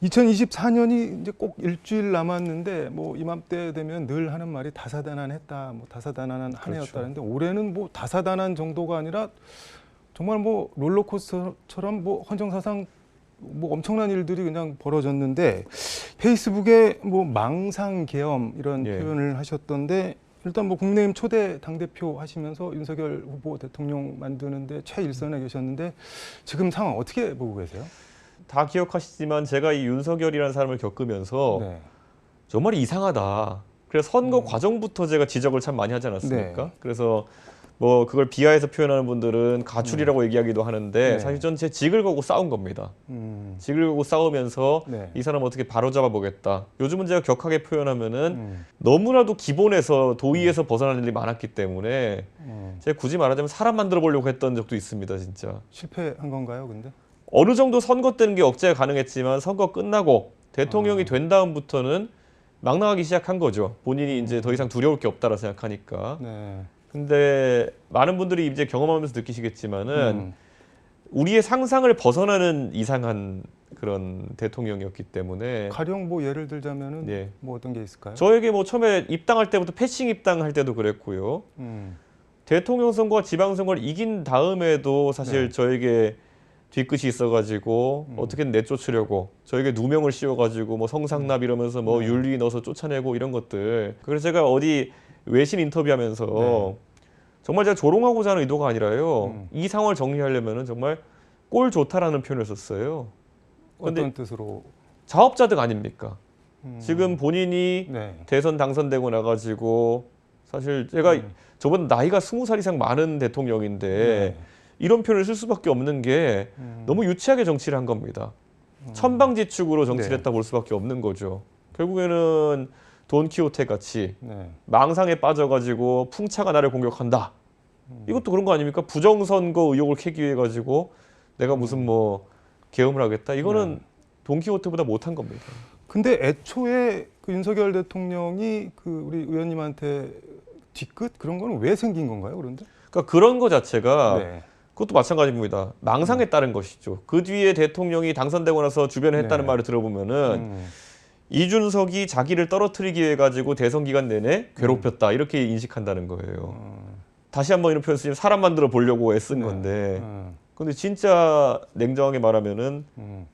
2024년이 이제 꼭 일주일 남았는데 뭐 이맘때 되면 늘 하는 말이 다사다난했다, 뭐 다사다난한 한 해였다는데 올해는 뭐 다사다난 정도가 아니라 정말 뭐 롤러코스터처럼 뭐 헌정사상 뭐 엄청난 일들이 그냥 벌어졌는데 페이스북에 뭐 망상계엄 이런 표현을 하셨던데 일단 뭐 국내임 초대 당대표 하시면서 윤석열 후보 대통령 만드는데 최일선에 계셨는데 지금 상황 어떻게 보고 계세요? 다 기억하시지만 제가 이 윤석열이라는 사람을 겪으면서 정말 이상하다. 그래서 선거 과정부터 제가 지적을 참 많이 하지 않았습니까? 그래서 뭐 그걸 비하해서 표현하는 분들은 가출이라고 얘기하기도 하는데 사실 전 제 직을 걸고 싸운 겁니다. 직을 걸고 싸우면서 이 사람 어떻게 바로잡아 보겠다. 요즘은 제가 격하게 표현하면은 너무나도 기본에서 도의에서 벗어나는 일이 많았기 때문에 제가 굳이 말하자면 사람 만들어 보려고 했던 적도 있습니다. 진짜. 실패한 건가요, 근데? 어느 정도 선거 때는 게 억제가 가능했지만 선거 끝나고 대통령이 된 다음부터는 막 나가기 시작한 거죠. 본인이 이제 더 이상 두려울 게 없다라 생각하니까. 근데 많은 분들이 이제 경험하면서 느끼시겠지만은 우리의 상상을 벗어나는 이상한 그런 대통령이었기 때문에 가령 뭐 예를 들자면은 뭐 어떤 게 있을까요? 저에게 뭐 처음에 입당할 때부터 패싱 입당할 때도 그랬고요. 대통령 선거와 지방선거를 이긴 다음에도 사실 저에게 뒤끝이 있어가지고 어떻게든 내쫓으려고 저에게 누명을 씌워가지고 뭐 성상납 이러면서 뭐 윤리 넣어서 쫓아내고 이런 것들. 그래서 제가 어디 외신 인터뷰하면서 정말 제가 조롱하고자 하는 의도가 아니라요. 이 상황을 정리하려면은 정말 꼴 좋다라는 표현을 썼어요. 어떤 뜻으로? 자업자득 아닙니까? 지금 본인이 대선 당선되고 나가지고 사실 제가 저보다 나이가 20살 이상 많은 대통령인데 이런 표현을 쓸 수밖에 없는 게 너무 유치하게 정치를 한 겁니다. 천방지축으로 정치를 했다 볼 수밖에 없는 거죠. 결국에는 돈키호테 같이 망상에 빠져가지고 풍차가 나를 공격한다. 이것도 그런 거 아닙니까? 부정선거 의혹을 캐기 위해 가지고 내가 무슨 뭐 계엄을 하겠다. 이거는 돈키호테보다 못한 겁니다. 근데 애초에 그 윤석열 대통령이 그 우리 의원님한테 뒤끝 그런 거는 왜 생긴 건가요? 그런데? 그러니까 그런 거 자체가 그것도 마찬가지입니다. 망상에 따른 것이죠. 그 뒤에 대통령이 당선되고 나서 주변에 했다는 말을 들어보면은 이준석이 자기를 떨어뜨리기 위해 가지고 대선 기간 내내 괴롭혔다 이렇게 인식한다는 거예요. 다시 한번 이런 표현 쓰면 사람 만들어 보려고 애쓴 건데 근데 진짜 냉정하게 말하면은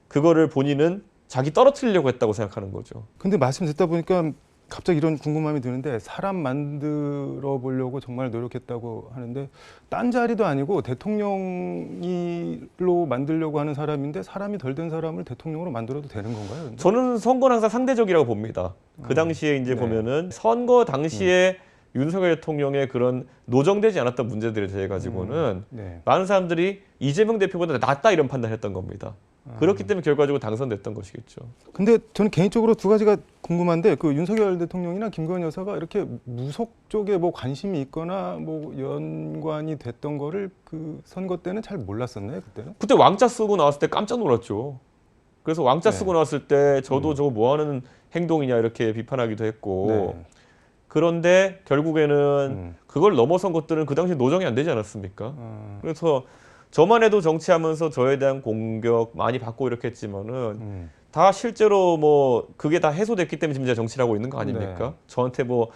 그거를 본인은 자기 떨어뜨리려고 했다고 생각하는 거죠. 근데 말씀 듣다 보니까 갑자기 이런 궁금함이 드는데 사람 만들어 보려고 정말 노력했다고 하는데 딴 자리도 아니고 대통령으로 만들려고 하는 사람인데 사람이 덜 된 사람을 대통령으로 만들어도 되는 건가요? 근데? 저는 선거는 항상 상대적이라고 봅니다. 그 당시에 이제 보면은 선거 당시에 윤석열 대통령의 그런 노정되지 않았던 문제들에 대해 가지고는 많은 사람들이 이재명 대표보다 낫다 이런 판단했던 겁니다. 그렇기 때문에 결과적으로 당선됐던 것이겠죠. 근데 저는 개인적으로 두 가지가 궁금한데 그 윤석열 대통령이나 김건희 여사가 이렇게 무속 쪽에 뭐 관심이 있거나 뭐 연관이 됐던 거를 그 선거 때는 잘 몰랐었나요, 그때는? 그때 왕자 쓰고 나왔을 때 깜짝 놀랐죠. 그래서 왕자 쓰고 나왔을 때 저도 저거 뭐 하는 행동이냐 이렇게 비판하기도 했고 그런데 결국에는 그걸 넘어선 것들은 그 당시 노정이 안 되지 않았습니까? 그래서 저만 해도 정치하면서 저에 대한 공격 많이 받고 이렇게 했지만은 다 실제로 뭐 그게 다 해소됐기 때문에 지금 제가 정치를 하고 있는 거 아닙니까? 저한테 뭐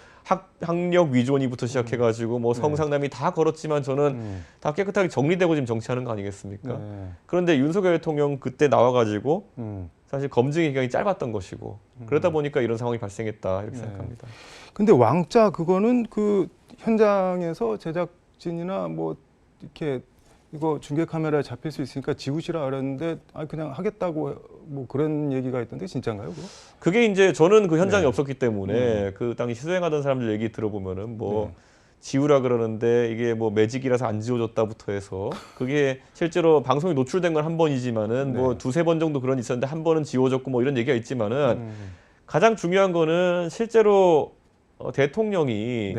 학력 위조니부터 시작해가지고 뭐 성상남이 다 걸었지만 저는 다 깨끗하게 정리되고 지금 정치하는 거 아니겠습니까? 그런데 윤석열 대통령 그때 나와가지고 사실 검증의 기간이 짧았던 것이고 그러다 보니까 이런 상황이 발생했다 이렇게 생각합니다. 근데 왕자 그거는 그 현장에서 제작진이나 뭐 이렇게 이거 중계 카메라에 잡힐 수 있으니까 지우시라 그랬는데 아 그냥 하겠다고 뭐 그런 얘기가 있던데 진짜인가요? 그거? 그게 이제 저는 그 현장에 없었기 때문에 그 당시 수행하던 사람들 얘기 들어보면은 뭐 지우라 그러는데 이게 뭐 매직이라서 안 지워졌다부터 해서 그게 실제로 방송에 노출된 건 한 번이지만은 뭐 두세 번 정도 그런 있었는데 한 번은 지워졌고 뭐 이런 얘기가 있지만은 가장 중요한 거는 실제로 대통령이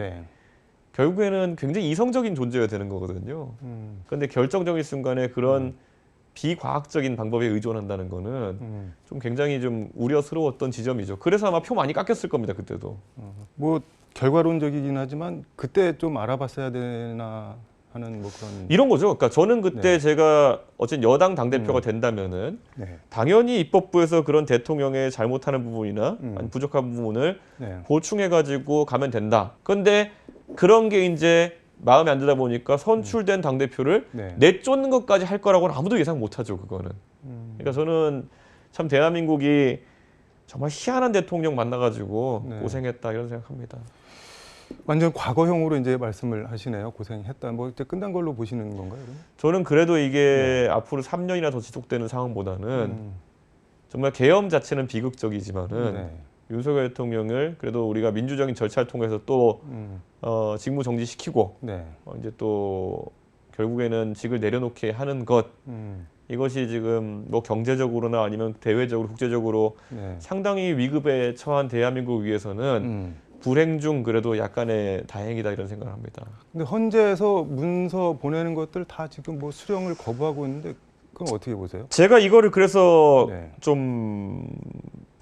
결국에는 굉장히 이성적인 존재가 되는 거거든요. 그런데 결정적인 순간에 그런 비과학적인 방법에 의존한다는 거는 좀 굉장히 좀 우려스러웠던 지점이죠. 그래서 아마 표 많이 깎였을 겁니다. 그때도. 뭐 결과론적이긴 하지만 그때 좀 알아봤어야 되나 하는 뭐 그런 이런 거죠. 그러니까 저는 그때 네. 제가 어쨌든 여당 당대표가 된다면은 네. 당연히 입법부에서 그런 대통령의 잘못하는 부분이나 아니 부족한 부분을 네. 보충해가지고 가면 된다. 그런데 그런 게 이제 마음에 안 들다 보니까 선출된 당대표를 네. 내쫓는 것까지 할 거라고는 아무도 예상 못하죠. 그거는. 그러니까 저는 참 대한민국이 정말 희한한 대통령 만나가지고 네. 고생했다 이런 생각합니다. 완전 과거형으로 이제 말씀을 하시네요. 고생했다. 뭐 이제 끝난 걸로 보시는 건가요? 그러면? 저는 그래도 이게 앞으로 3년이나 더 지속되는 상황보다는 정말 계엄 자체는 비극적이지만은 네. 윤석열 대통령을 그래도 우리가 민주적인 절차를 통해서 또 직무 정지시키고 네. 이제 또 결국에는 직을 내려놓게 하는 것 이것이 지금 뭐 경제적으로나 아니면 대외적으로 국제적으로 네. 상당히 위급에 처한 대한민국 위해서는 불행 중 그래도 약간의 다행이다 이런 생각을 합니다. 근데 헌재에서 문서 보내는 것들 다 지금 뭐 수령을 거부하고 있는데 그건 어떻게 보세요? 제가 이거를 그래서 네. 좀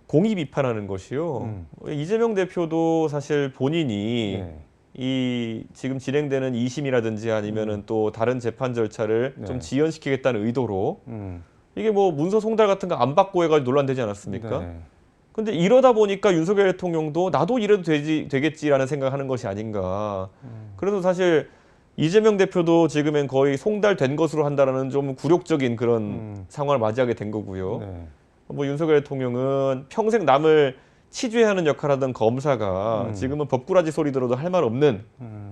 공의 비판하는 것이요. 이재명 대표도 사실 본인이 네. 이 지금 진행되는 2심이라든지 아니면은 또 다른 재판 절차를 네. 좀 지연시키겠다는 의도로 음. 이게 뭐 문서 송달 같은 거 안 받고 해가지고 논란되지 않았습니까? 네. 근데 이러다 보니까 윤석열 대통령도 나도 이래도 되겠지라는 생각하는 것이 아닌가. 그래서 사실 이재명 대표도 지금은 거의 송달된 것으로 한다라는 좀 굴욕적인 그런 상황을 맞이하게 된 거고요. 네. 뭐 윤석열 대통령은 평생 남을 치죄하는 역할을 하던 검사가 지금은 법꾸라지 소리 들어도 할 말 없는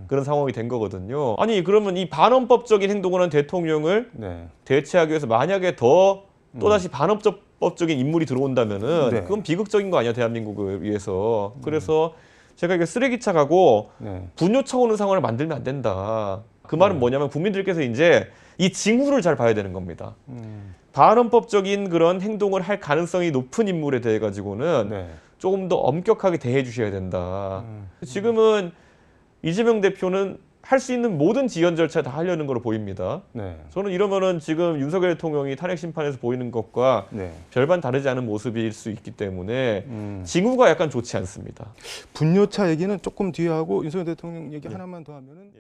그런 상황이 된 거거든요. 아니 그러면 이 반헌법적인 행동을 한 대통령을 네. 대체하기 위해서 만약에 또다시 반헌법적인 인물이 들어온다면은 네. 그건 비극적인 거 아니야 대한민국을 위해서. 그래서 제가 이게 쓰레기차 가고 네. 분뇨 차오는 상황을 만들면 안 된다. 그 말은 뭐냐면 국민들께서 이제 이 징후를 잘 봐야 되는 겁니다. 반헌법적인 그런 행동을 할 가능성이 높은 인물에 대해 가지고는 네. 조금 더 엄격하게 대해 주셔야 된다. 지금은 이재명 대표는 할 수 있는 모든 지연 절차 다 하려는 걸로 보입니다. 네. 저는 이러면은 지금 윤석열 대통령이 탄핵 심판에서 보이는 것과 네. 별반 다르지 않은 모습일 수 있기 때문에 징후가 약간 좋지 않습니다. 분뇨차 얘기는 조금 뒤에 하고 윤석열 대통령 얘기 하나만 더 하면은